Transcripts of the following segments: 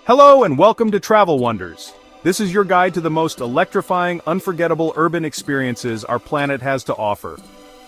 Hello and welcome to Travel Wonders. This is your guide to the most electrifying, unforgettable urban experiences our planet has to offer.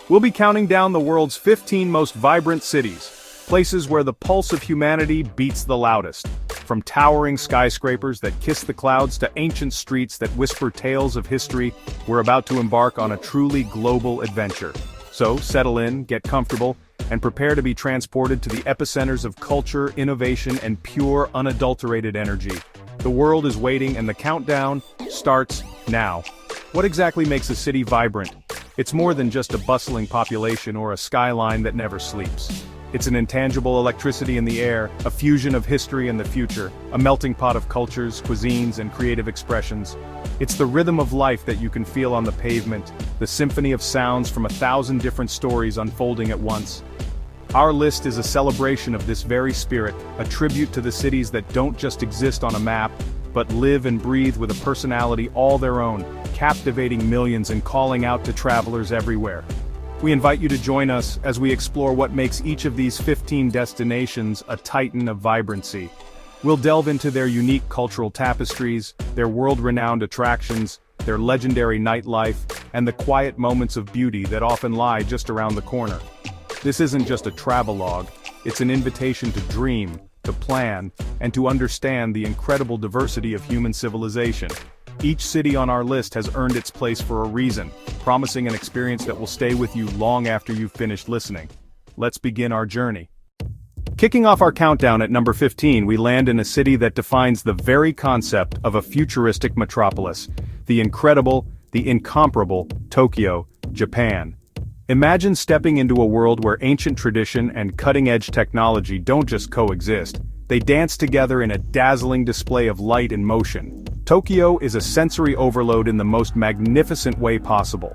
We'll be counting down the world's 15 most vibrant cities, places where the pulse of humanity beats the loudest. From towering skyscrapers that kiss the clouds to ancient streets that whisper tales of history, we're about to embark on a truly global adventure. So settle in, get comfortable, and prepare to be transported to the epicenters of culture, innovation, and pure, unadulterated energy. The world is waiting and the countdown starts now. What exactly makes a city vibrant? It's more than just a bustling population or a skyline that never sleeps. It's an intangible electricity in the air, a fusion of history and the future, a melting pot of cultures, cuisines, and creative expressions. It's the rhythm of life that you can feel on the pavement, the symphony of sounds from 1,000 different stories unfolding at once. Our list is a celebration of this very spirit, a tribute to the cities that don't just exist on a map, but live and breathe with a personality all their own, captivating millions and calling out to travelers everywhere. We invite you to join us as we explore what makes each of these 15 destinations a titan of vibrancy. We'll delve into their unique cultural tapestries, their world-renowned attractions, their legendary nightlife, and the quiet moments of beauty that often lie just around the corner. This isn't just a travelogue, it's an invitation to dream, to plan, and to understand the incredible diversity of human civilization. Each city on our list has earned its place for a reason, promising an experience that will stay with you long after you've finished listening. Let's begin our journey. Kicking off our countdown at number 15, we land in a city that defines the very concept of a futuristic metropolis, the incredible, the incomparable Tokyo, Japan. Imagine stepping into a world where ancient tradition and cutting-edge technology don't just coexist, they dance together in a dazzling display of light and motion. Tokyo is a sensory overload in the most magnificent way possible.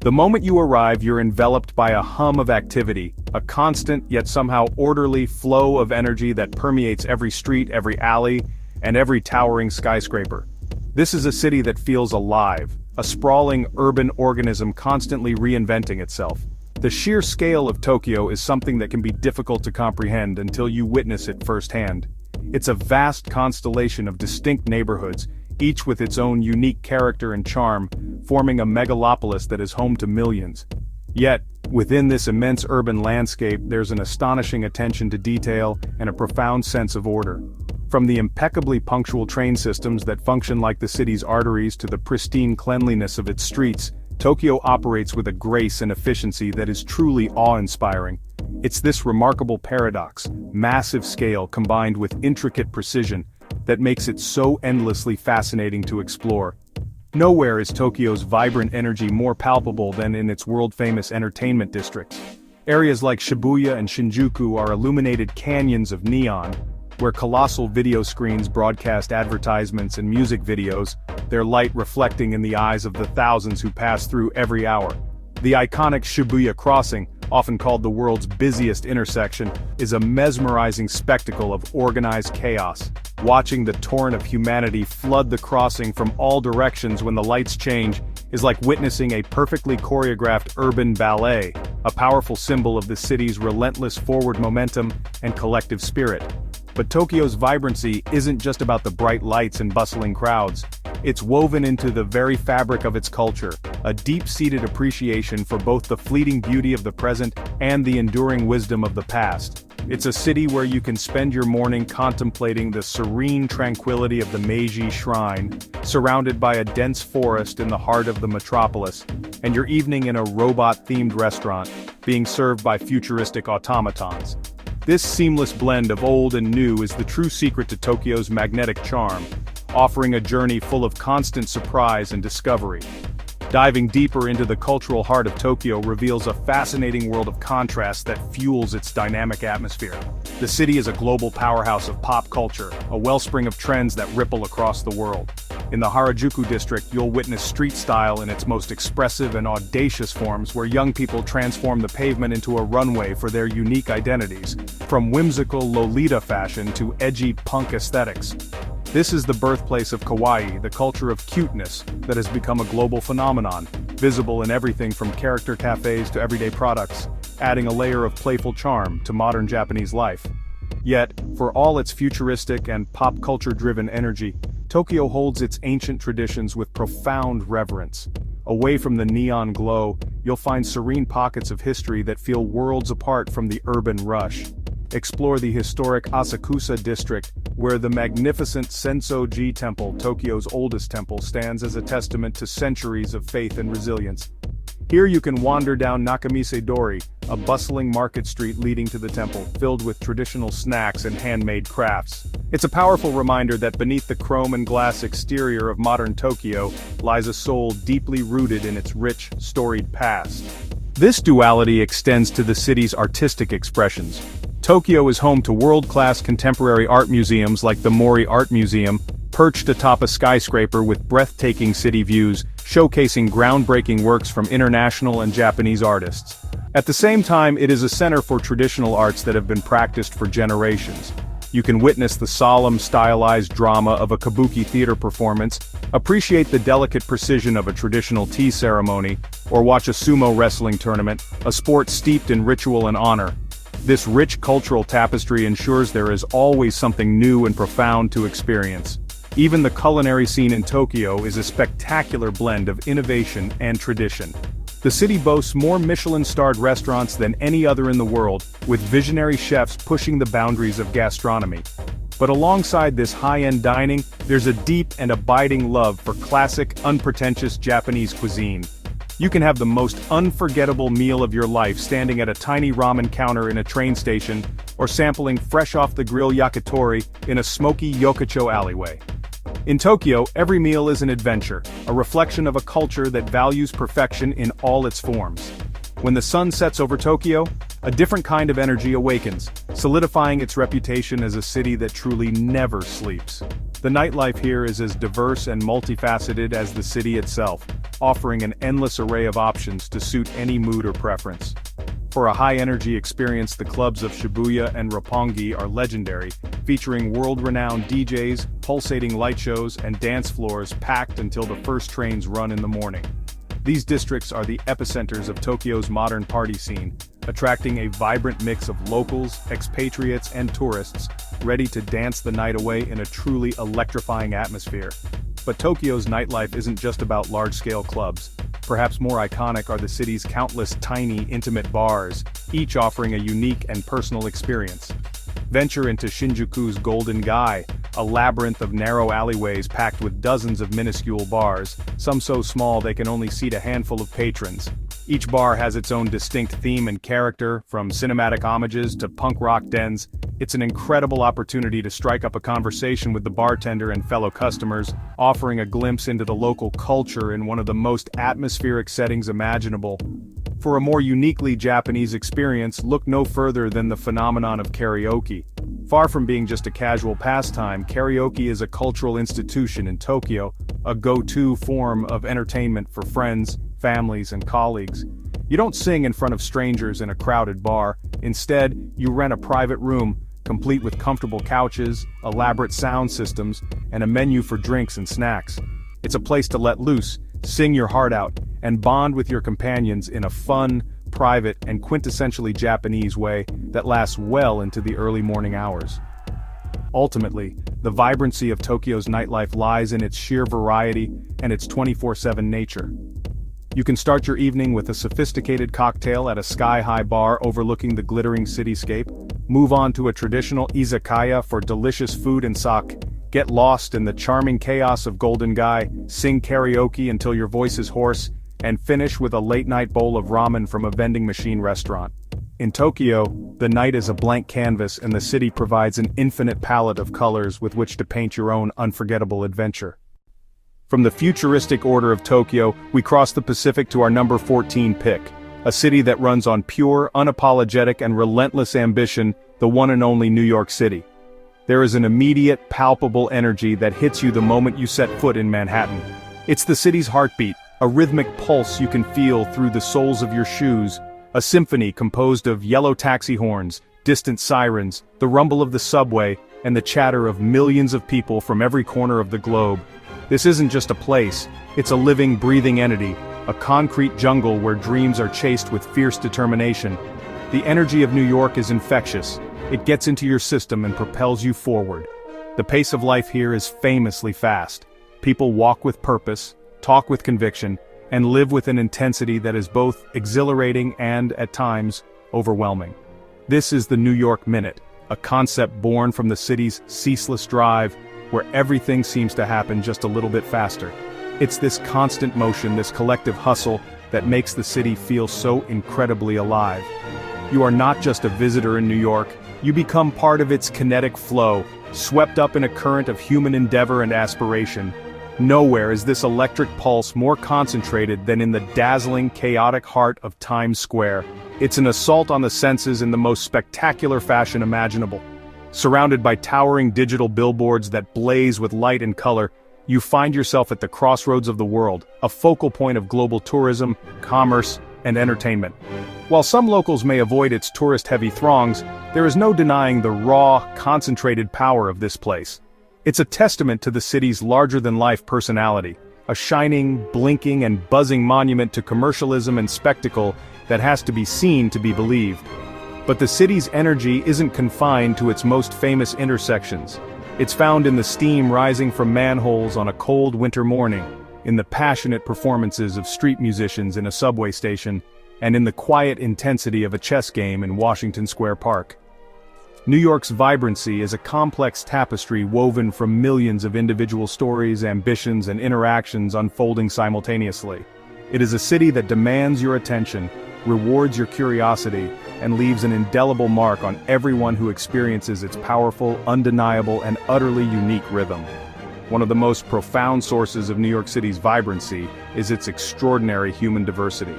The moment you arrive, you're enveloped by a hum of activity, a constant yet somehow orderly flow of energy that permeates every street, every alley, and every towering skyscraper. This is a city that feels alive, a sprawling urban organism constantly reinventing itself. The sheer scale of Tokyo is something that can be difficult to comprehend until you witness it firsthand. It's a vast constellation of distinct neighborhoods, each with its own unique character and charm, forming a megalopolis that is home to millions. Yet, within this immense urban landscape, there's an astonishing attention to detail and a profound sense of order. From the impeccably punctual train systems that function like the city's arteries to the pristine cleanliness of its streets, Tokyo operates with a grace and efficiency that is truly awe-inspiring. It's this remarkable paradox, massive scale combined with intricate precision, that makes it so endlessly fascinating to explore. Nowhere is Tokyo's vibrant energy more palpable than in its world-famous entertainment districts. Areas like Shibuya and Shinjuku are illuminated canyons of neon, where colossal video screens broadcast advertisements and music videos, their light reflecting in the eyes of the thousands who pass through every hour. The iconic Shibuya crossing, often called the world's busiest intersection, is a mesmerizing spectacle of organized chaos. Watching the torrent of humanity flood the crossing from all directions when the lights change is like witnessing a perfectly choreographed urban ballet, a powerful symbol of the city's relentless forward momentum and collective spirit. But Tokyo's vibrancy isn't just about the bright lights and bustling crowds. It's woven into the very fabric of its culture, a deep-seated appreciation for both the fleeting beauty of the present and the enduring wisdom of the past. It's a city where you can spend your morning contemplating the serene tranquility of the Meiji Shrine, surrounded by a dense forest in the heart of the metropolis, and your evening in a robot-themed restaurant, being served by futuristic automatons. This seamless blend of old and new is the true secret to Tokyo's magnetic charm, offering a journey full of constant surprise and discovery. Diving deeper into the cultural heart of Tokyo reveals a fascinating world of contrast that fuels its dynamic atmosphere. The city is a global powerhouse of pop culture, a wellspring of trends that ripple across the world. In the Harajuku district, you'll witness street style in its most expressive and audacious forms, where young people transform the pavement into a runway for their unique identities, from whimsical Lolita fashion to edgy punk aesthetics. This is the birthplace of kawaii, the culture of cuteness that has become a global phenomenon, visible in everything from character cafes to everyday products, adding a layer of playful charm to modern Japanese life. Yet, for all its futuristic and pop culture-driven energy, Tokyo holds its ancient traditions with profound reverence. Away from the neon glow, you'll find serene pockets of history that feel worlds apart from the urban rush. Explore the historic Asakusa district, where the magnificent Sensoji Temple, Tokyo's oldest temple, stands as a testament to centuries of faith and resilience. Here you can wander down Nakamise-dori, a bustling market street leading to the temple, filled with traditional snacks and handmade crafts. It's a powerful reminder that beneath the chrome and glass exterior of modern Tokyo lies a soul deeply rooted in its rich, storied past. This duality extends to the city's artistic expressions. Tokyo is home to world-class contemporary art museums like the Mori Art Museum, perched atop a skyscraper with breathtaking city views, showcasing groundbreaking works from international and Japanese artists. At the same time, it is a center for traditional arts that have been practiced for generations. You can witness the solemn, stylized drama of a kabuki theater performance, appreciate the delicate precision of a traditional tea ceremony, or watch a sumo wrestling tournament, a sport steeped in ritual and honor. This rich cultural tapestry ensures there is always something new and profound to experience. Even the culinary scene in Tokyo is a spectacular blend of innovation and tradition. The city boasts more Michelin-starred restaurants than any other in the world, with visionary chefs pushing the boundaries of gastronomy. But alongside this high-end dining, there's a deep and abiding love for classic, unpretentious Japanese cuisine. You can have the most unforgettable meal of your life standing at a tiny ramen counter in a train station, or sampling fresh-off-the-grill yakitori in a smoky Yokocho alleyway. In Tokyo, every meal is an adventure, a reflection of a culture that values perfection in all its forms. When the sun sets over Tokyo, a different kind of energy awakens, solidifying its reputation as a city that truly never sleeps. The nightlife here is as diverse and multifaceted as the city itself, offering an endless array of options to suit any mood or preference. For a high-energy experience, the clubs of Shibuya and Roppongi are legendary, featuring world-renowned DJs, pulsating light shows, and dance floors packed until the first trains run in the morning. These districts are the epicenters of Tokyo's modern party scene, attracting a vibrant mix of locals, expatriates, and tourists, ready to dance the night away in a truly electrifying atmosphere. But Tokyo's nightlife isn't just about large-scale clubs. Perhaps more iconic are the city's countless tiny, intimate bars, each offering a unique and personal experience. Venture into Shinjuku's Golden Gai, a labyrinth of narrow alleyways packed with dozens of minuscule bars, some so small they can only seat a handful of patrons. Each bar has its own distinct theme and character, from cinematic homages to punk rock dens. It's an incredible opportunity to strike up a conversation with the bartender and fellow customers, offering a glimpse into the local culture in one of the most atmospheric settings imaginable. For a more uniquely Japanese experience, look no further than the phenomenon of karaoke. Far from being just a casual pastime, karaoke is a cultural institution in Tokyo, a go-to form of entertainment for friends, families, and colleagues. You don't sing in front of strangers in a crowded bar. Instead, you rent a private room, complete with comfortable couches, elaborate sound systems, and a menu for drinks and snacks. It's a place to let loose, sing your heart out, and bond with your companions in a fun, private, and quintessentially Japanese way that lasts well into the early morning hours. Ultimately, the vibrancy of Tokyo's nightlife lies in its sheer variety and its 24/7 nature. You can start your evening with a sophisticated cocktail at a sky-high bar overlooking the glittering cityscape, move on to a traditional izakaya for delicious food and sake, get lost in the charming chaos of Golden Gai, sing karaoke until your voice is hoarse, and finish with a late-night bowl of ramen from a vending machine restaurant. In Tokyo, the night is a blank canvas and the city provides an infinite palette of colors with which to paint your own unforgettable adventure. From the futuristic order of Tokyo, we cross the Pacific to our number 14 pick, a city that runs on pure, unapologetic, and relentless ambition, the one and only New York City. There is an immediate, palpable energy that hits you the moment you set foot in Manhattan. It's the city's heartbeat, a rhythmic pulse you can feel through the soles of your shoes, a symphony composed of yellow taxi horns, distant sirens, the rumble of the subway, and the chatter of millions of people from every corner of the globe. This isn't just a place, it's a living, breathing entity, a concrete jungle where dreams are chased with fierce determination. The energy of New York is infectious, It gets into your system and propels you forward. The pace of life here is famously fast. People walk with purpose, talk with conviction, and live with an intensity that is both exhilarating and, at times, overwhelming. This is the New York Minute, a concept born from the city's ceaseless drive, where everything seems to happen just a little bit faster. It's this constant motion, this collective hustle, that makes the city feel so incredibly alive. You are not just a visitor in New York, you become part of its kinetic flow, swept up in a current of human endeavor and aspiration. Nowhere is this electric pulse more concentrated than in the dazzling, chaotic heart of Times Square. It's an assault on the senses in the most spectacular fashion imaginable. Surrounded by towering digital billboards that blaze with light and color, you find yourself at the crossroads of the world, a focal point of global tourism, commerce, and entertainment. While some locals may avoid its tourist-heavy throngs, there is no denying the raw, concentrated power of this place. It's a testament to the city's larger-than-life personality, a shining, blinking, and buzzing monument to commercialism and spectacle that has to be seen to be believed. But the city's energy isn't confined to its most famous intersections. It's found in the steam rising from manholes on a cold winter morning, in the passionate performances of street musicians in a subway station, and in the quiet intensity of a chess game in Washington Square Park. New York's vibrancy is a complex tapestry woven from millions of individual stories, ambitions, and interactions unfolding simultaneously. It is a city that demands your attention, rewards your curiosity, and leaves an indelible mark on everyone who experiences its powerful, undeniable, and utterly unique rhythm. One of the most profound sources of New York City's vibrancy is its extraordinary human diversity.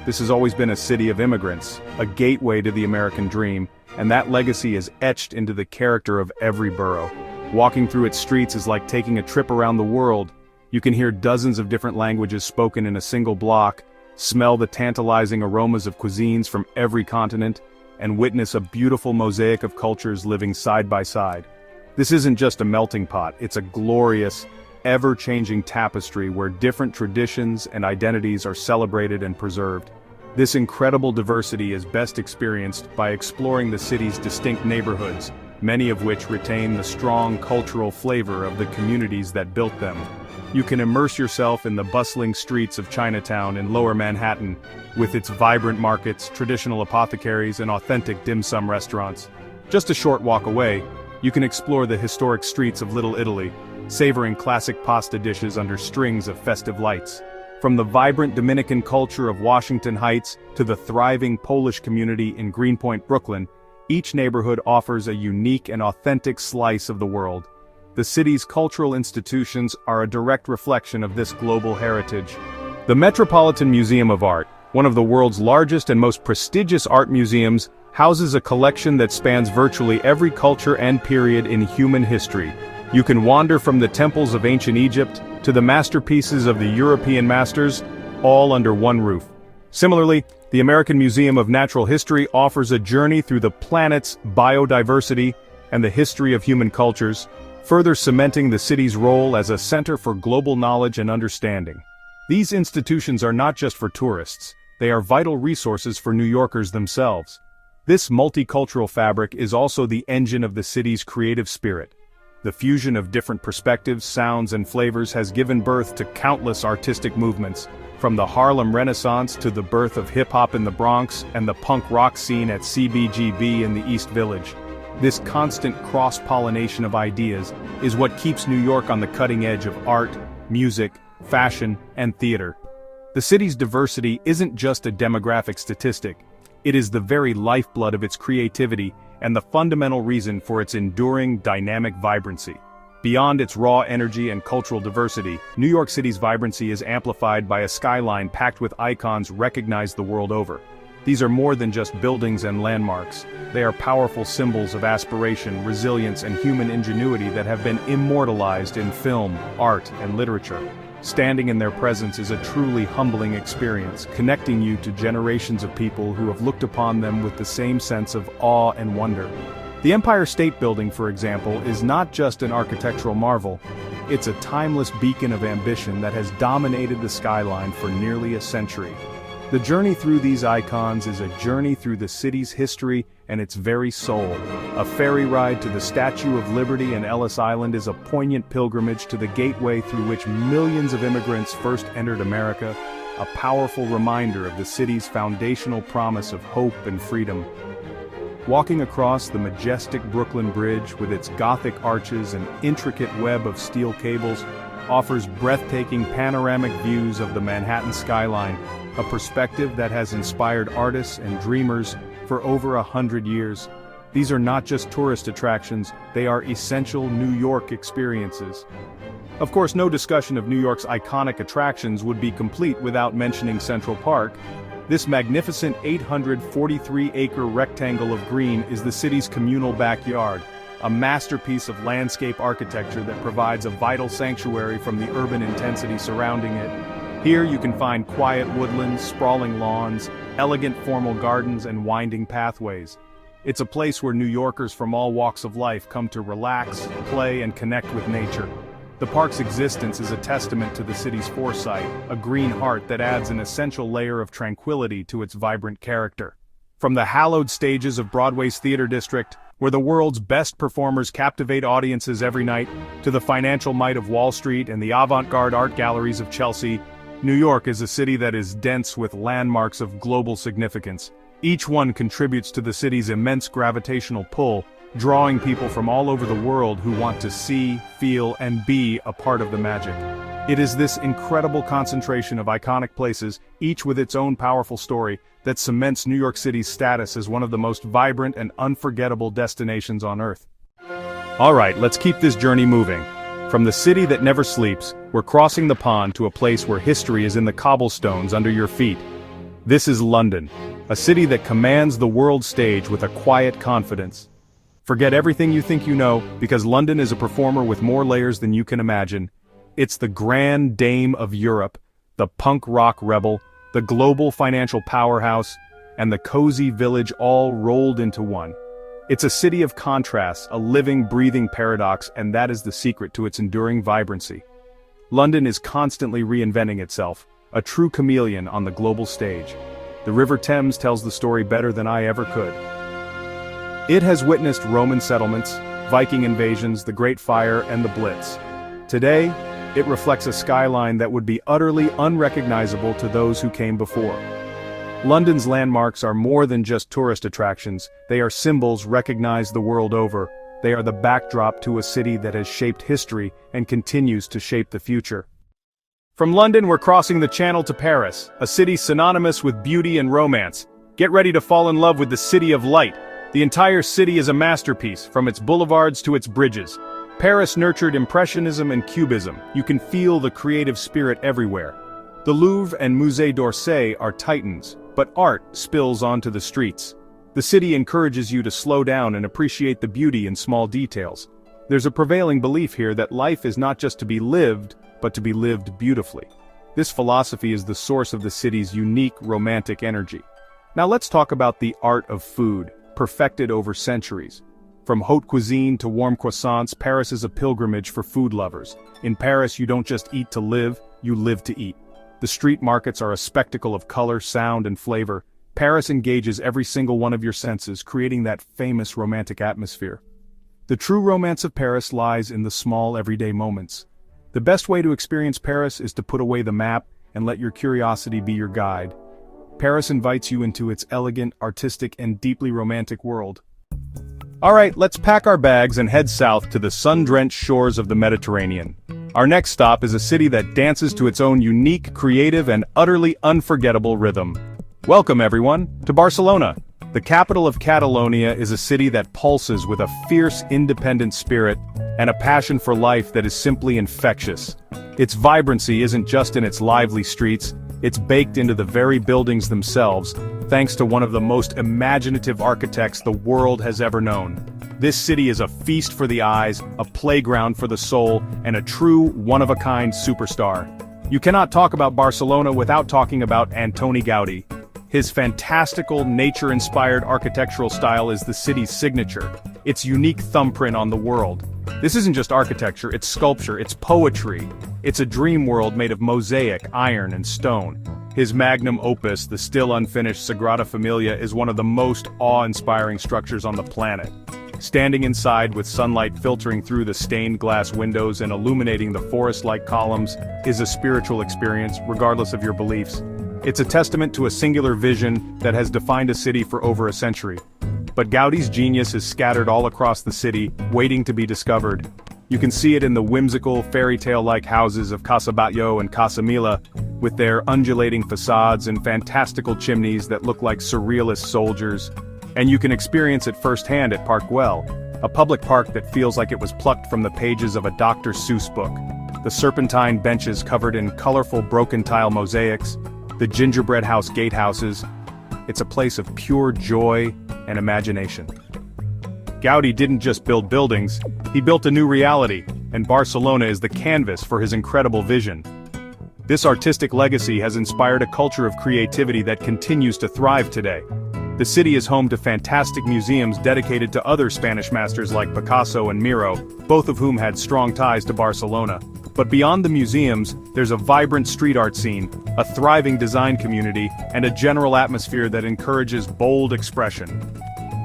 This has always been a city of immigrants, a gateway to the American dream, and that legacy is etched into the character of every borough. Walking through its streets is like taking a trip around the world. You can hear dozens of different languages spoken in a single block, smell the tantalizing aromas of cuisines from every continent, and witness a beautiful mosaic of cultures living side by side. This isn't just a melting pot, it's a glorious, ever-changing tapestry where different traditions and identities are celebrated and preserved. This incredible diversity is best experienced by exploring the city's distinct neighborhoods, many of which retain the strong cultural flavor of the communities that built them. You can immerse yourself in the bustling streets of Chinatown in Lower Manhattan, with its vibrant markets, traditional apothecaries, and authentic dim sum restaurants. Just a short walk away, you can explore the historic streets of Little Italy, savoring classic pasta dishes under strings of festive lights. From the vibrant Dominican culture of Washington Heights to the thriving Polish community in Greenpoint, Brooklyn, each neighborhood offers a unique and authentic slice of the world. The city's cultural institutions are a direct reflection of this global heritage. The Metropolitan Museum of Art, one of the world's largest and most prestigious art museums, houses a collection that spans virtually every culture and period in human history. You can wander from the temples of ancient Egypt to the masterpieces of the European masters, all under one roof. Similarly, the American Museum of Natural History offers a journey through the planet's biodiversity and the history of human cultures, further cementing the city's role as a center for global knowledge and understanding. These institutions are not just for tourists, they are vital resources for New Yorkers themselves. This multicultural fabric is also the engine of the city's creative spirit. The fusion of different perspectives, sounds, and flavors has given birth to countless artistic movements, from the Harlem Renaissance to the birth of hip-hop in the Bronx and the punk rock scene at CBGB in the East Village. This constant cross-pollination of ideas is what keeps New York on the cutting edge of art, music, fashion, and theater. The city's diversity isn't just a demographic statistic, it is the very lifeblood of its creativity and the fundamental reason for its enduring, dynamic vibrancy. Beyond its raw energy and cultural diversity, New York City's vibrancy is amplified by a skyline packed with icons recognized the world over. These are more than just buildings and landmarks. They are powerful symbols of aspiration, resilience, and human ingenuity that have been immortalized in film, art, and literature. Standing in their presence is a truly humbling experience, connecting you to generations of people who have looked upon them with the same sense of awe and wonder. The Empire State Building, for example, is not just an architectural marvel, it's a timeless beacon of ambition that has dominated the skyline for nearly a century. The journey through these icons is a journey through the city's history and its very soul. A ferry ride to the Statue of Liberty in Ellis Island is a poignant pilgrimage to the gateway through which millions of immigrants first entered America, a powerful reminder of the city's foundational promise of hope and freedom. Walking across the majestic Brooklyn Bridge with its Gothic arches and intricate web of steel cables offers breathtaking panoramic views of the Manhattan skyline, a perspective that has inspired artists and dreamers for over 100 years. These are not just tourist attractions, they are essential New York experiences. Of course, no discussion of New York's iconic attractions would be complete without mentioning Central Park. This magnificent 843-acre rectangle of green is the city's communal backyard, a masterpiece of landscape architecture that provides a vital sanctuary from the urban intensity surrounding it. Here you can find quiet woodlands, sprawling lawns, elegant formal gardens, and winding pathways. It's a place where New Yorkers from all walks of life come to relax, play, and connect with nature. The park's existence is a testament to the city's foresight, a green heart that adds an essential layer of tranquility to its vibrant character. From the hallowed stages of Broadway's Theater District, where the world's best performers captivate audiences every night, to the financial might of Wall Street and the avant-garde art galleries of Chelsea, New York is a city that is dense with landmarks of global significance. Each one contributes to the city's immense gravitational pull, drawing people from all over the world who want to see, feel, and be a part of the magic. It is this incredible concentration of iconic places, each with its own powerful story, that cements New York City's status as one of the most vibrant and unforgettable destinations on Earth. Alright, let's keep this journey moving. From the city that never sleeps, we're crossing the pond to a place where history is in the cobblestones under your feet. This is London, a city that commands the world stage with a quiet confidence. Forget everything you think you know, because London is a performer with more layers than you can imagine. It's the grand dame of Europe, the punk rock rebel, the global financial powerhouse, and the cozy village all rolled into one. It's a city of contrasts, a living, breathing paradox, and that is the secret to its enduring vibrancy. London is constantly reinventing itself, a true chameleon on the global stage. The River Thames tells the story better than I ever could. It has witnessed Roman settlements, Viking invasions, the Great Fire, and the Blitz. Today, it reflects a skyline that would be utterly unrecognizable to those who came before. London's landmarks are more than just tourist attractions, they are symbols recognized the world over. They are the backdrop to a city that has shaped history and continues to shape the future. From London, we're crossing the Channel to Paris, a city synonymous with beauty and romance. Get ready to fall in love with the City of Light. The entire city is a masterpiece, from its boulevards to its bridges. Paris nurtured Impressionism and Cubism. You can feel the creative spirit everywhere. The Louvre and Musée d'Orsay are titans, but art spills onto the streets. The city encourages you to slow down and appreciate the beauty in small details. There's a prevailing belief here that life is not just to be lived, but to be lived beautifully. This philosophy is the source of the city's unique romantic energy. Now let's talk about the art of food, perfected over centuries. From haute cuisine to warm croissants, Paris is a pilgrimage for food lovers. In Paris, you don't just eat to live, you live to eat. The street markets are a spectacle of color, sound, and flavor. Paris engages every single one of your senses, creating that famous romantic atmosphere. The true romance of Paris lies in the small everyday moments. The best way to experience Paris is to put away the map and let your curiosity be your guide. Paris invites you into its elegant, artistic, and deeply romantic world. Alright, let's pack our bags and head south to the sun-drenched shores of the Mediterranean. Our next stop is a city that dances to its own unique, creative, and utterly unforgettable rhythm. Welcome, everyone, to Barcelona. The capital of Catalonia is a city that pulses with a fierce, independent spirit and a passion for life that is simply infectious. Its vibrancy isn't just in its lively streets, it's baked into the very buildings themselves, thanks to one of the most imaginative architects the world has ever known. This city is a feast for the eyes, a playground for the soul, and a true, one-of-a-kind superstar. You cannot talk about Barcelona without talking about Antoni Gaudí. His fantastical, nature-inspired architectural style is the city's signature, its unique thumbprint on the world. This isn't just architecture, it's sculpture, it's poetry. It's a dream world made of mosaic, iron, and stone. His magnum opus, the still unfinished Sagrada Familia, is one of the most awe-inspiring structures on the planet. Standing inside with sunlight filtering through the stained glass windows and illuminating the forest-like columns is a spiritual experience, regardless of your beliefs. It's a testament to a singular vision that has defined a city for over a century. But Gaudi's genius is scattered all across the city, waiting to be discovered. You can see it in the whimsical, fairy tale-like houses of Casa Batlló and Casa Mila, with their undulating facades and fantastical chimneys that look like surrealist soldiers. And you can experience it firsthand at Park Güell, a public park that feels like it was plucked from the pages of a Dr. Seuss book. The serpentine benches covered in colorful broken tile mosaics, the gingerbread house gatehouses. It's a place of pure joy and imagination. Gaudi didn't just build buildings, he built a new reality, and Barcelona is the canvas for his incredible vision. This artistic legacy has inspired a culture of creativity that continues to thrive today. The city is home to fantastic museums dedicated to other Spanish masters like Picasso and Miro, both of whom had strong ties to Barcelona. But beyond the museums, there's a vibrant street art scene, a thriving design community, and a general atmosphere that encourages bold expression.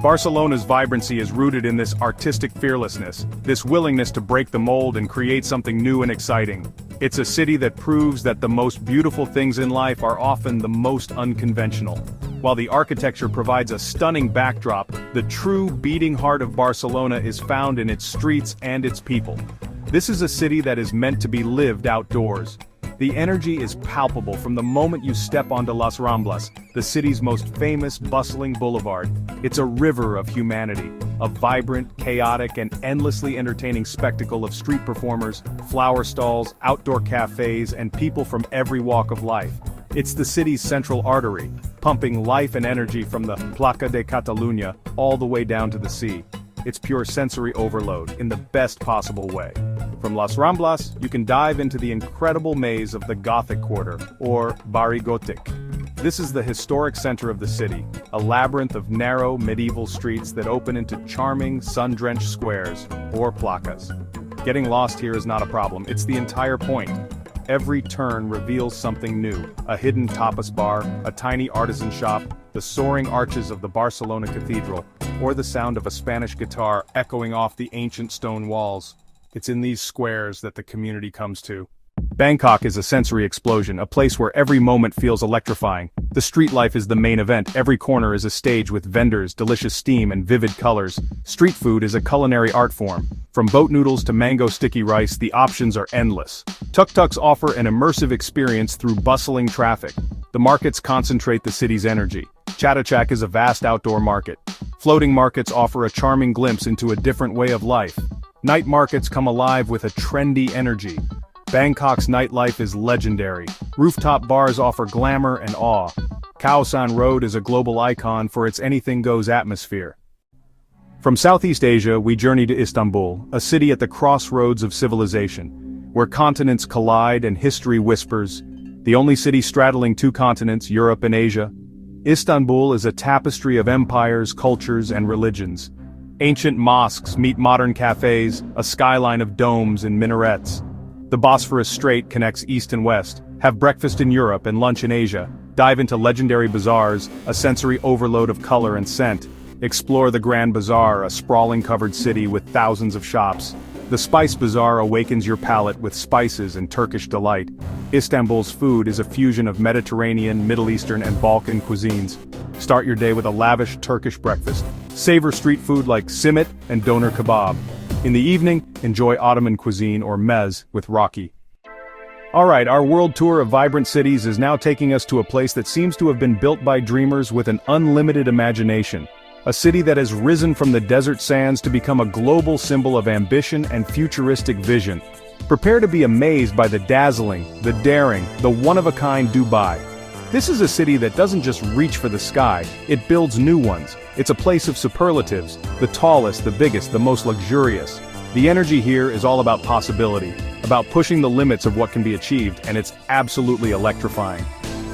Barcelona's vibrancy is rooted in this artistic fearlessness, this willingness to break the mold and create something new and exciting. It's a city that proves that the most beautiful things in life are often the most unconventional. While the architecture provides a stunning backdrop, the true beating heart of Barcelona is found in its streets and its people. This is a city that is meant to be lived outdoors. The energy is palpable from the moment you step onto Las Ramblas, the city's most famous bustling boulevard. It's a river of humanity, a vibrant, chaotic, and endlessly entertaining spectacle of street performers, flower stalls, outdoor cafes, and people from every walk of life. It's the city's central artery, pumping life and energy from the Plaça de Catalunya all the way down to the sea. It's pure sensory overload, in the best possible way. From Las Ramblas, you can dive into the incredible maze of the Gothic Quarter, or Barri Gòtic. This is the historic center of the city, a labyrinth of narrow, medieval streets that open into charming, sun-drenched squares, or placas. Getting lost here is not a problem, it's the entire point. Every turn reveals something new, a hidden tapas bar, a tiny artisan shop, the soaring arches of the Barcelona Cathedral, or the sound of a Spanish guitar echoing off the ancient stone walls. It's in these squares that the community comes to. Bangkok is a sensory explosion, a place where every moment feels electrifying. The street life is the main event, every corner is a stage with vendors, delicious steam, and vivid colors. Street food is a culinary art form. From boat noodles to mango sticky rice, the options are endless. Tuk-tuks offer an immersive experience through bustling traffic. The markets concentrate the city's energy. Chatuchak is a vast outdoor market. Floating markets offer a charming glimpse into a different way of life. Night markets come alive with a trendy energy. Bangkok's nightlife is legendary. Rooftop bars offer glamour and awe. Khao San Road is a global icon for its anything-goes atmosphere. From Southeast Asia, we journey to Istanbul, a city at the crossroads of civilization, where continents collide and history whispers. The only city straddling two continents, Europe and Asia. Istanbul is a tapestry of empires, cultures, and religions. Ancient mosques meet modern cafes, a skyline of domes and minarets. The Bosphorus Strait connects east and west. Have breakfast in Europe and lunch in Asia. Dive into legendary bazaars, a sensory overload of color and scent. Explore the Grand Bazaar, a sprawling covered city with thousands of shops. The Spice Bazaar awakens your palate with spices and Turkish delight. Istanbul's food is a fusion of Mediterranean, Middle Eastern, and Balkan cuisines. Start your day with a lavish Turkish breakfast. Savor street food like simit and doner kebab. In the evening, enjoy Ottoman cuisine or meze with raki. Alright, our world tour of vibrant cities is now taking us to a place that seems to have been built by dreamers with an unlimited imagination. A city that has risen from the desert sands to become a global symbol of ambition and futuristic vision. Prepare to be amazed by the dazzling, the daring, the one-of-a-kind Dubai. This is a city that doesn't just reach for the sky, it builds new ones. It's a place of superlatives, the tallest, the biggest, the most luxurious. The energy here is all about possibility, about pushing the limits of what can be achieved, and it's absolutely electrifying.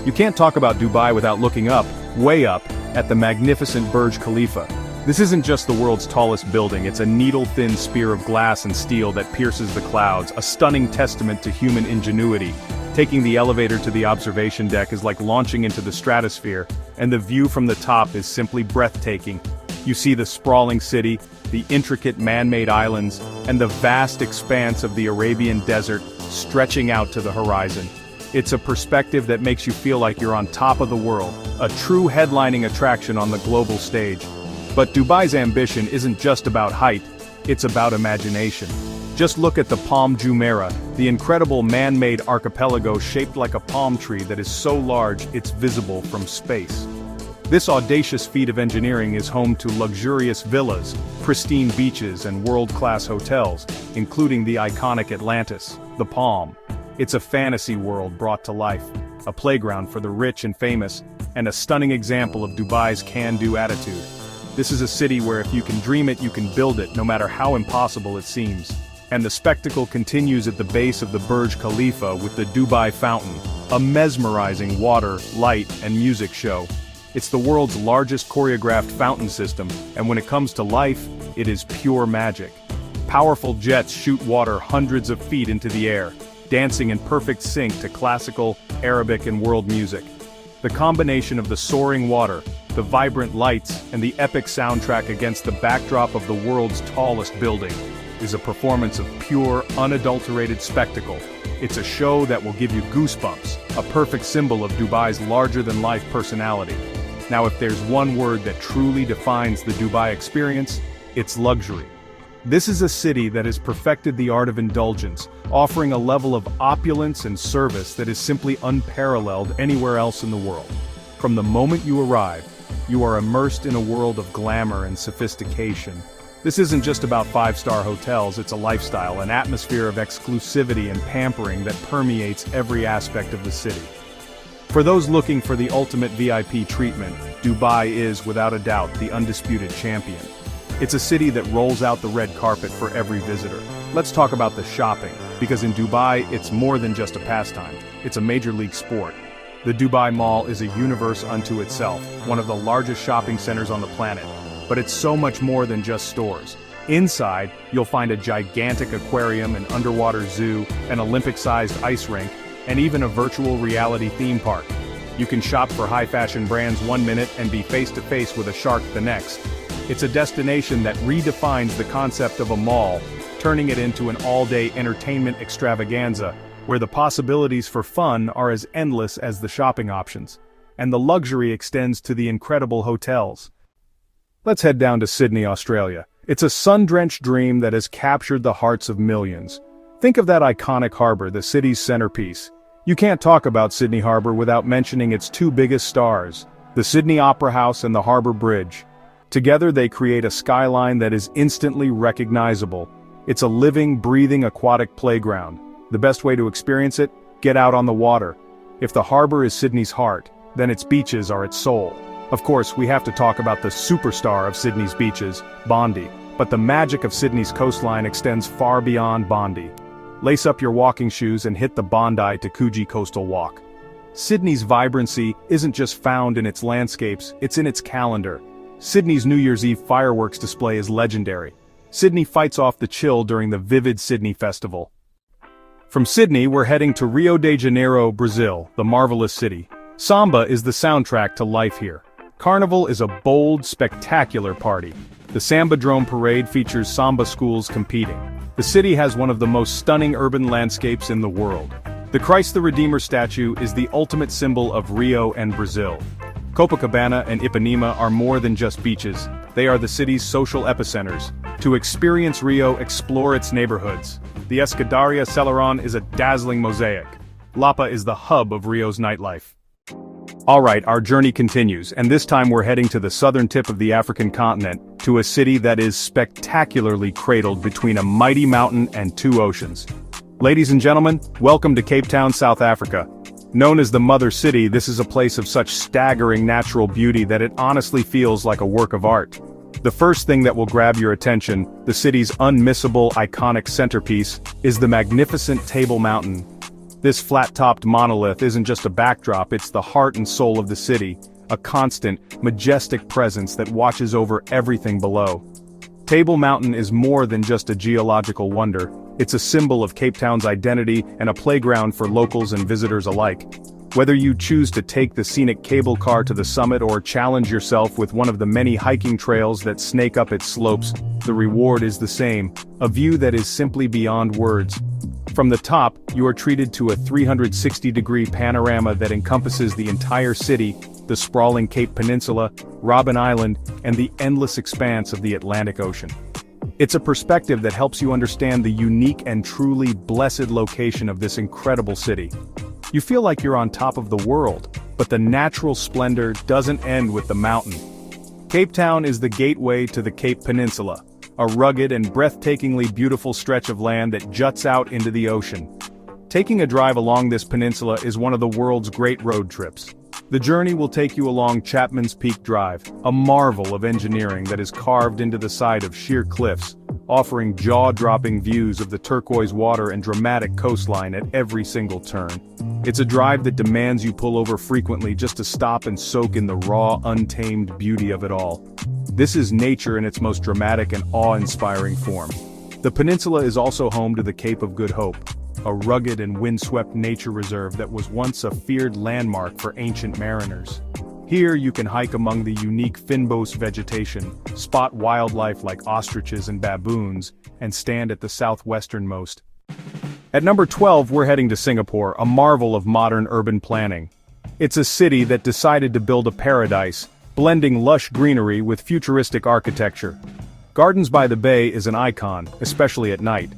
You can't talk about Dubai without looking up. Way up, at the magnificent Burj Khalifa. This isn't just the world's tallest building, it's a needle-thin spear of glass and steel that pierces the clouds, a stunning testament to human ingenuity. Taking the elevator to the observation deck is like launching into the stratosphere, and the view from the top is simply breathtaking. You see the sprawling city, the intricate man-made islands, and the vast expanse of the Arabian desert stretching out to the horizon. It's a perspective that makes you feel like you're on top of the world, a true headlining attraction on the global stage. But Dubai's ambition isn't just about height, it's about imagination. Just look at the Palm Jumeirah, the incredible man-made archipelago shaped like a palm tree that is so large it's visible from space. This audacious feat of engineering is home to luxurious villas, pristine beaches and world-class hotels, including the iconic Atlantis, the Palm. It's a fantasy world brought to life, a playground for the rich and famous, and a stunning example of Dubai's can-do attitude. This is a city where if you can dream it, you can build it, no matter how impossible it seems. And the spectacle continues at the base of the Burj Khalifa with the Dubai Fountain, a mesmerizing water, light, and music show. It's the world's largest choreographed fountain system, and when it comes to life, it is pure magic. Powerful jets shoot water hundreds of feet into the air, dancing in perfect sync to classical, Arabic, and world music. The combination of the soaring water, the vibrant lights, and the epic soundtrack against the backdrop of the world's tallest building is a performance of pure, unadulterated spectacle. It's a show that will give you goosebumps, a perfect symbol of Dubai's larger-than-life personality. Now, if there's one word that truly defines the Dubai experience, it's luxury. This is a city that has perfected the art of indulgence, offering a level of opulence and service that is simply unparalleled anywhere else in the world. From the moment you arrive, you are immersed in a world of glamour and sophistication. This isn't just about five-star hotels, it's a lifestyle, an atmosphere of exclusivity and pampering that permeates every aspect of the city. For those looking for the ultimate VIP treatment, Dubai is, without a doubt, the undisputed champion. It's a city that rolls out the red carpet for every visitor. Let's talk about the shopping, because in Dubai, it's more than just a pastime, it's a major league sport. The Dubai Mall is a universe unto itself, one of the largest shopping centers on the planet. But it's so much more than just stores. Inside, you'll find a gigantic aquarium, an underwater zoo, an Olympic-sized ice rink, and even a virtual reality theme park. You can shop for high-fashion brands one minute and be face-to-face with a shark the next. It's a destination that redefines the concept of a mall, turning it into an all-day entertainment extravaganza, where the possibilities for fun are as endless as the shopping options. And the luxury extends to the incredible hotels. Let's head down to Sydney, Australia. It's a sun-drenched dream that has captured the hearts of millions. Think of that iconic harbor, the city's centerpiece. You can't talk about Sydney Harbor without mentioning its two biggest stars, the Sydney Opera House and the Harbour Bridge. Together they create a skyline that is instantly recognizable. It's a living, breathing aquatic playground. The best way to experience it? Get out on the water. If the harbor is Sydney's heart, then its beaches are its soul. Of course, we have to talk about the superstar of Sydney's beaches, Bondi. But the magic of Sydney's coastline extends far beyond Bondi. Lace up your walking shoes and hit the Bondi to Coogee Coastal Walk. Sydney's vibrancy isn't just found in its landscapes, it's in its calendar. Sydney's New Year's Eve fireworks display is legendary. Sydney fights off the chill during the Vivid Sydney Festival. From Sydney, we're heading to Rio de Janeiro, Brazil, the marvelous city. Samba is the soundtrack to life here. Carnival is a bold, spectacular party. The Sambadrome Parade features samba schools competing. The city has one of the most stunning urban landscapes in the world. The Christ the Redeemer statue is the ultimate symbol of Rio and Brazil. Copacabana and Ipanema are more than just beaches. They are the city's social epicenters. To experience Rio, explore its neighborhoods. The Escadaria Celeron is a dazzling mosaic. Lapa is the hub of Rio's nightlife. Alright, our journey continues, and this time we're heading to the southern tip of the African continent, to a city that is spectacularly cradled between a mighty mountain and two oceans. Ladies and gentlemen, welcome to Cape Town, South Africa. Known as the Mother City, this is a place of such staggering natural beauty that it honestly feels like a work of art. The first thing that will grab your attention, the city's unmissable, iconic centerpiece, is the magnificent Table Mountain. This flat-topped monolith isn't just a backdrop, it's the heart and soul of the city, a constant, majestic presence that watches over everything below. Table Mountain is more than just a geological wonder, it's a symbol of Cape Town's identity and a playground for locals and visitors alike. Whether you choose to take the scenic cable car to the summit or challenge yourself with one of the many hiking trails that snake up its slopes, the reward is the same, a view that is simply beyond words. From the top, you are treated to a 360-degree panorama that encompasses the entire city, the sprawling Cape Peninsula, Robben Island, and the endless expanse of the Atlantic Ocean. It's a perspective that helps you understand the unique and truly blessed location of this incredible city. You feel like you're on top of the world, but the natural splendor doesn't end with the mountain. Cape Town is the gateway to the Cape Peninsula, a rugged and breathtakingly beautiful stretch of land that juts out into the ocean. Taking a drive along this peninsula is one of the world's great road trips. The journey will take you along Chapman's Peak Drive, a marvel of engineering that is carved into the side of sheer cliffs, offering jaw-dropping views of the turquoise water and dramatic coastline at every single turn. It's a drive that demands you pull over frequently just to stop and soak in the raw, untamed beauty of it all. This is nature in its most dramatic and awe-inspiring form. The peninsula is also home to the Cape of Good Hope, a rugged and windswept nature reserve that was once a feared landmark for ancient mariners. Here you can hike among the unique fynbos vegetation, spot wildlife like ostriches and baboons, and stand at the southwesternmost. At number 12 we're heading to Singapore, a marvel of modern urban planning. It's a city that decided to build a paradise, blending lush greenery with futuristic architecture. Gardens by the Bay is an icon, especially at night.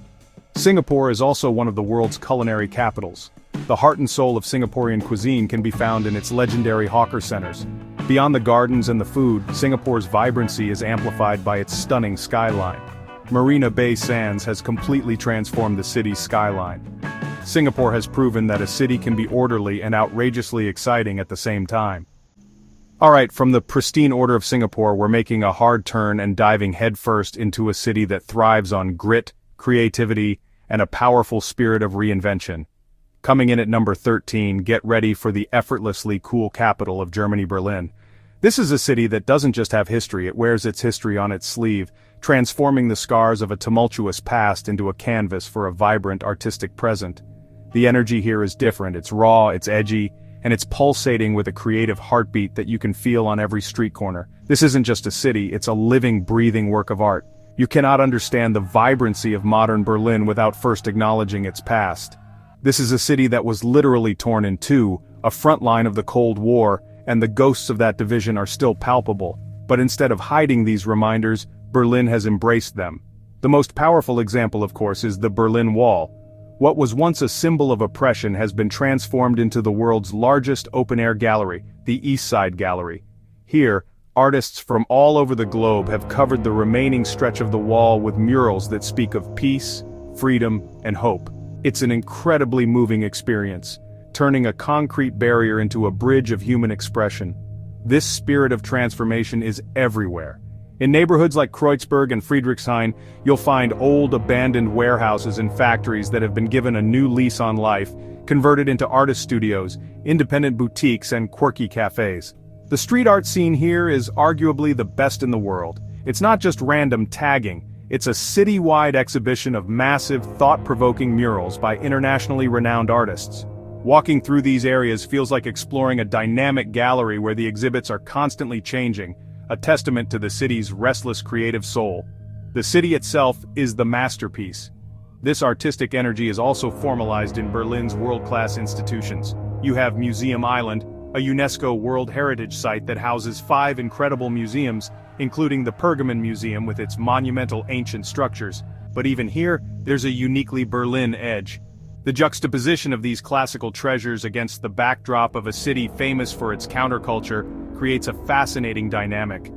Singapore is also one of the world's culinary capitals. The heart and soul of Singaporean cuisine can be found in its legendary hawker centers. Beyond the gardens and the food, Singapore's vibrancy is amplified by its stunning skyline. Marina Bay Sands has completely transformed the city's skyline. Singapore has proven that a city can be orderly and outrageously exciting at the same time. Alright, from the pristine order of Singapore, we're making a hard turn and diving headfirst into a city that thrives on grit, creativity, and a powerful spirit of reinvention. Coming in at number 13, get ready for the effortlessly cool capital of Germany, Berlin. This is a city that doesn't just have history, it wears its history on its sleeve, transforming the scars of a tumultuous past into a canvas for a vibrant artistic present. The energy here is different, it's raw, it's edgy, and it's pulsating with a creative heartbeat that you can feel on every street corner. This isn't just a city, it's a living, breathing work of art. You cannot understand the vibrancy of modern Berlin without first acknowledging its past. This is a city that was literally torn in two, a front line of the Cold War, and the ghosts of that division are still palpable. But instead of hiding these reminders, Berlin has embraced them. The most powerful example, of course, is the Berlin Wall. What was once a symbol of oppression has been transformed into the world's largest open-air gallery, the East Side Gallery. Here, artists from all over the globe have covered the remaining stretch of the wall with murals that speak of peace, freedom, and hope. It's an incredibly moving experience, turning a concrete barrier into a bridge of human expression. This spirit of transformation is everywhere. In neighborhoods like Kreuzberg and Friedrichshain, you'll find old abandoned warehouses and factories that have been given a new lease on life, converted into artist studios, independent boutiques, and quirky cafes. The street art scene here is arguably the best in the world. It's not just random tagging, it's a city-wide exhibition of massive, thought-provoking murals by internationally renowned artists. Walking through these areas feels like exploring a dynamic gallery where the exhibits are constantly changing, a testament to the city's restless creative soul. The city itself is the masterpiece. This artistic energy is also formalized in Berlin's world-class institutions. You have Museum Island, a UNESCO World Heritage Site that houses 5 incredible museums, including the Pergamon Museum with its monumental ancient structures. But even here, there's a uniquely Berlin edge. The juxtaposition of these classical treasures against the backdrop of a city famous for its counterculture creates a fascinating dynamic.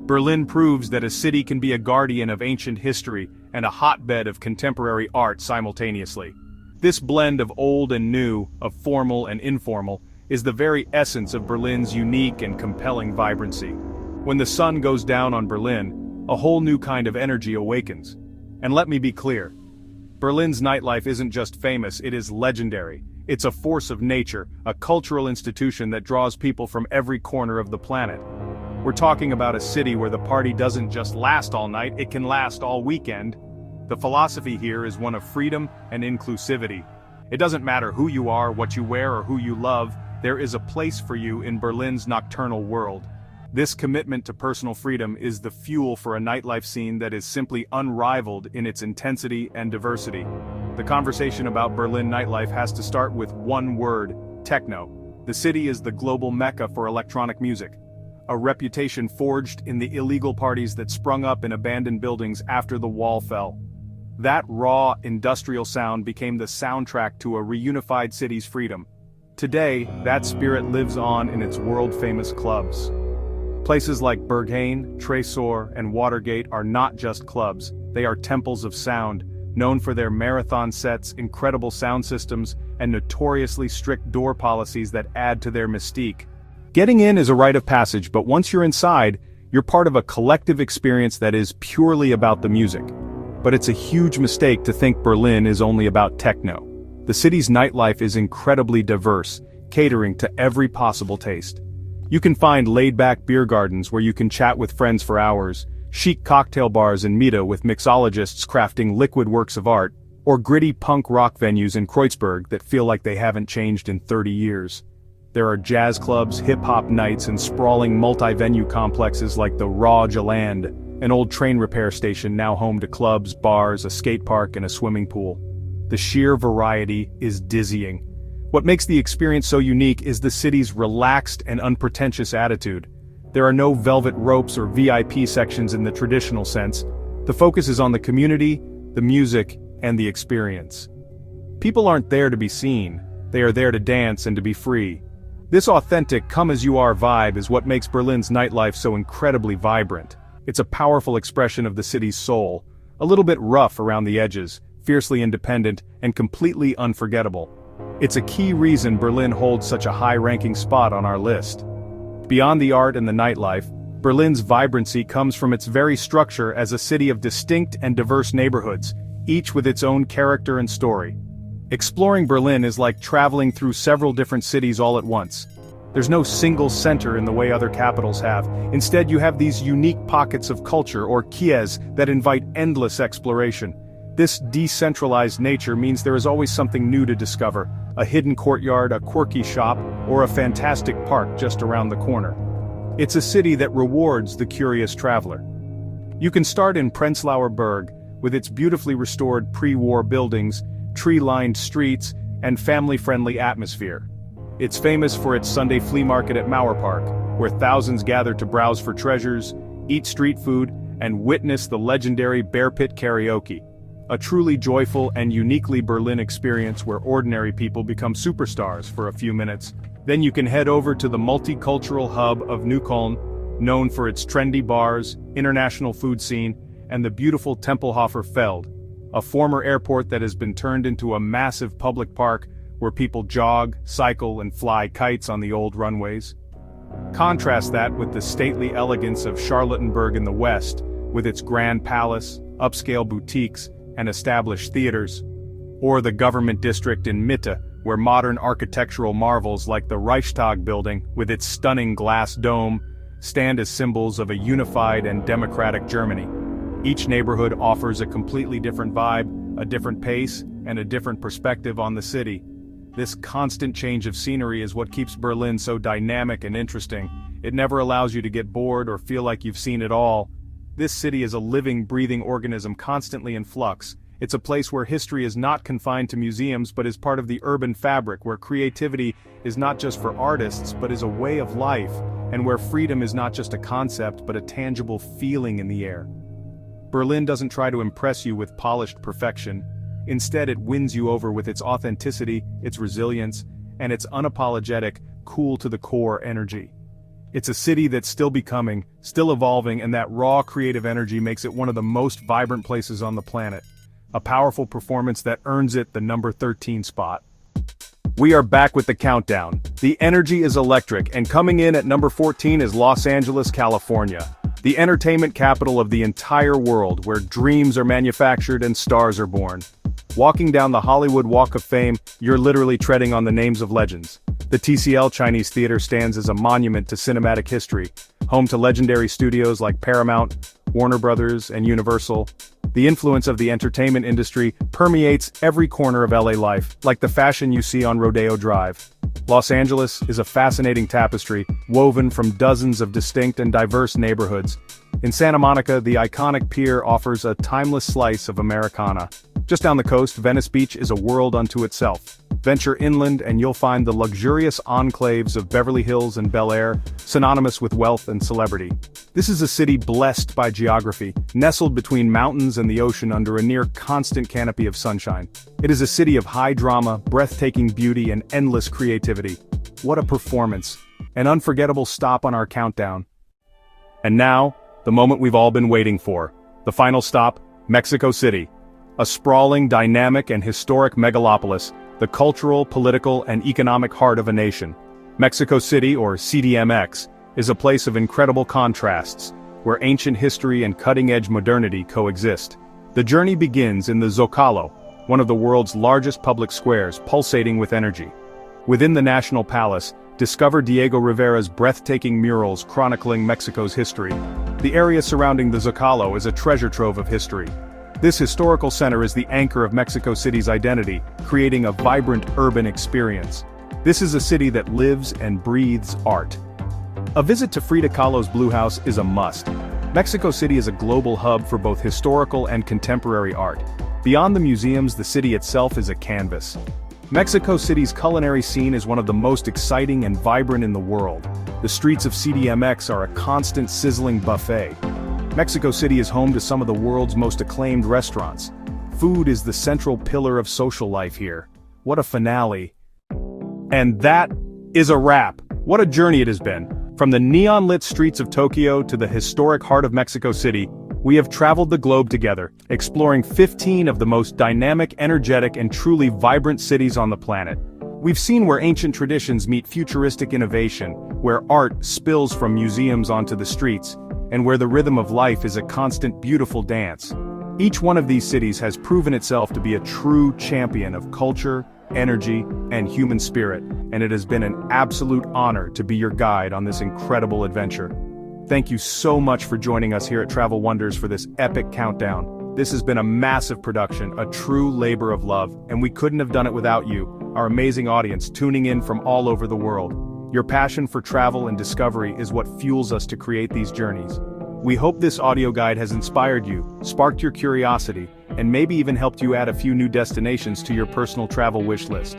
Berlin proves that a city can be a guardian of ancient history and a hotbed of contemporary art simultaneously. This blend of old and new, of formal and informal, is the very essence of Berlin's unique and compelling vibrancy. When the sun goes down on Berlin, a whole new kind of energy awakens. And let me be clear, Berlin's nightlife isn't just famous, it is legendary. It's a force of nature, a cultural institution that draws people from every corner of the planet. We're talking about a city where the party doesn't just last all night, it can last all weekend. The philosophy here is one of freedom and inclusivity. It doesn't matter who you are, what you wear, or who you love, there is a place for you in Berlin's nocturnal world. This commitment to personal freedom is the fuel for a nightlife scene that is simply unrivaled in its intensity and diversity. The conversation about Berlin nightlife has to start with one word: techno. The city is the global mecca for electronic music, a reputation forged in the illegal parties that sprung up in abandoned buildings after the wall fell. That raw, industrial sound became the soundtrack to a reunified city's freedom. Today, that spirit lives on in its world-famous clubs. Places like Berghain, Tresor, and Watergate are not just clubs, they are temples of sound, known for their marathon sets, incredible sound systems, and notoriously strict door policies that add to their mystique. Getting in is a rite of passage, but once you're inside, you're part of a collective experience that is purely about the music. But it's a huge mistake to think Berlin is only about techno. The city's nightlife is incredibly diverse, catering to every possible taste. You can find laid-back beer gardens where you can chat with friends for hours, chic cocktail bars in Mitte with mixologists crafting liquid works of art, or gritty punk rock venues in Kreuzberg that feel like they haven't changed in 30 years. There are jazz clubs, hip-hop nights, and sprawling multi-venue complexes like the Rage Land, an old train repair station now home to clubs, bars, a skate park, and a swimming pool. The sheer variety is dizzying. What makes the experience so unique is the city's relaxed and unpretentious attitude. There are no velvet ropes or VIP sections in the traditional sense. The focus is on the community, the music, and the experience. People aren't there to be seen, they are there to dance and to be free. This authentic come-as-you-are vibe is what makes Berlin's nightlife so incredibly vibrant. It's a powerful expression of the city's soul, a little bit rough around the edges, fiercely independent, and completely unforgettable. It's a key reason Berlin holds such a high-ranking spot on our list. Beyond the art and the nightlife, Berlin's vibrancy comes from its very structure as a city of distinct and diverse neighborhoods, each with its own character and story. Exploring Berlin is like traveling through several different cities all at once. There's no single center in the way other capitals have. Instead, you have these unique pockets of culture, or kies, that invite endless exploration. This decentralized nature means there is always something new to discover, a hidden courtyard, a quirky shop, or a fantastic park just around the corner. It's a city that rewards the curious traveler. You can start in Prenzlauer Berg, with its beautifully restored pre-war buildings, tree-lined streets, and family-friendly atmosphere. It's famous for its Sunday flea market at Mauerpark, where thousands gather to browse for treasures, eat street food, and witness the legendary bear pit karaoke. A truly joyful and uniquely Berlin experience where ordinary people become superstars for a few minutes. Then you can head over to the multicultural hub of Neukölln, known for its trendy bars, international food scene, and the beautiful Tempelhofer Feld, a former airport that has been turned into a massive public park where people jog, cycle, and fly kites on the old runways. Contrast that with the stately elegance of Charlottenburg in the west, with its grand palace, upscale boutiques, and established theaters. Or the government district in Mitte, where modern architectural marvels like the Reichstag building, with its stunning glass dome, stand as symbols of a unified and democratic Germany. Each neighborhood offers a completely different vibe, a different pace, and a different perspective on the city. This constant change of scenery is what keeps Berlin so dynamic and interesting. It never allows you to get bored or feel like you've seen it all. This city is a living, breathing organism constantly in flux. It's a place where history is not confined to museums but is part of the urban fabric, where creativity is not just for artists but is a way of life, and where freedom is not just a concept but a tangible feeling in the air. Berlin doesn't try to impress you with polished perfection. Instead, it wins you over with its authenticity, its resilience, and its unapologetic, cool-to-the-core energy. It's a city that's still becoming, still evolving, and that raw creative energy makes it one of the most vibrant places on the planet. A powerful performance that earns it the number 13 spot. We are back with the countdown. The energy is electric, and coming in at number 14 is Los Angeles, California. The entertainment capital of the entire world, where dreams are manufactured and stars are born. Walking down the Hollywood Walk of Fame, you're literally treading on the names of legends. The TCL Chinese Theater stands as a monument to cinematic history, home to legendary studios like Paramount, Warner Brothers, and Universal. The influence of the entertainment industry permeates every corner of LA life, like the fashion you see on Rodeo Drive. Los Angeles is a fascinating tapestry, woven from dozens of distinct and diverse neighborhoods. In Santa Monica, the iconic pier offers a timeless slice of Americana. Just down the coast, Venice Beach is a world unto itself. Venture inland and you'll find the luxurious enclaves of Beverly Hills and Bel Air, synonymous with wealth and celebrity. This is a city blessed by geography, nestled between mountains and the ocean under a near-constant canopy of sunshine. It is a city of high drama, breathtaking beauty, and endless creativity. What a performance! An unforgettable stop on our countdown. And now, the moment we've all been waiting for. The final stop, Mexico City. A sprawling, dynamic, and historic megalopolis, the cultural, political, and economic heart of a nation. Mexico City, or CDMX, is a place of incredible contrasts, where ancient history and cutting-edge modernity coexist. The journey begins in the Zocalo, one of the world's largest public squares, pulsating with energy. Within the National Palace, discover Diego Rivera's breathtaking murals chronicling Mexico's history. The area surrounding the Zocalo is a treasure trove of history. This historical center is the anchor of Mexico City's identity, creating a vibrant urban experience. This is a city that lives and breathes art. A visit to Frida Kahlo's Blue House is a must. Mexico City is a global hub for both historical and contemporary art. Beyond the museums, the city itself is a canvas. Mexico City's culinary scene is one of the most exciting and vibrant in the world. The streets of CDMX are a constant sizzling buffet. Mexico City is home to some of the world's most acclaimed restaurants. Food is the central pillar of social life here. What a finale. And that is a wrap. What a journey it has been. From the neon-lit streets of Tokyo to the historic heart of Mexico City, we have traveled the globe together, exploring 15 of the most dynamic, energetic, and truly vibrant cities on the planet. We've seen where ancient traditions meet futuristic innovation, where art spills from museums onto the streets, and where the rhythm of life is a constant, beautiful dance. Each one of these cities has proven itself to be a true champion of culture, energy, and human spirit, and it has been an absolute honor to be your guide on this incredible adventure. Thank you so much for joining us here at Travel Wonders for this epic countdown. This has been a massive production, a true labor of love, and we couldn't have done it without you, our amazing audience tuning in from all over the world. Your passion for travel and discovery is what fuels us to create these journeys. We hope this audio guide has inspired you, sparked your curiosity, and maybe even helped you add a few new destinations to your personal travel wish list.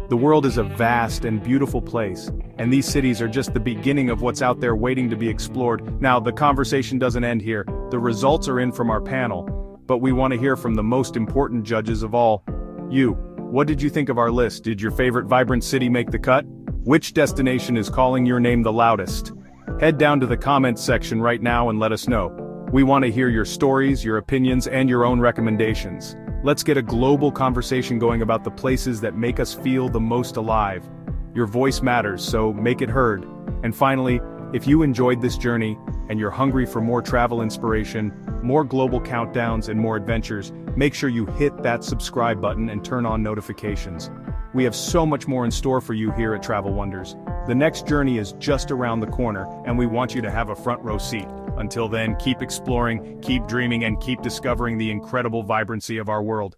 The world is a vast and beautiful place, and these cities are just the beginning of what's out there waiting to be explored. Now, the conversation doesn't end here. The results are in from our panel, but we want to hear from the most important judges of all, you. What did you think of our list? Did your favorite vibrant city make the cut? Which destination is calling your name the loudest? Head down to the comments section right now and let us know. We want to hear your stories, your opinions, and your own recommendations. Let's get a global conversation going about the places that make us feel the most alive. Your voice matters, so make it heard. And finally, if you enjoyed this journey, and you're hungry for more travel inspiration, more global countdowns, and more adventures, make sure you hit that subscribe button and turn on notifications. We have so much more in store for you here at Travel Wonders. The next journey is just around the corner, and we want you to have a front row seat. Until then, keep exploring, keep dreaming, and keep discovering the incredible vibrancy of our world.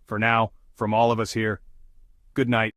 For now, from all of us here, good night.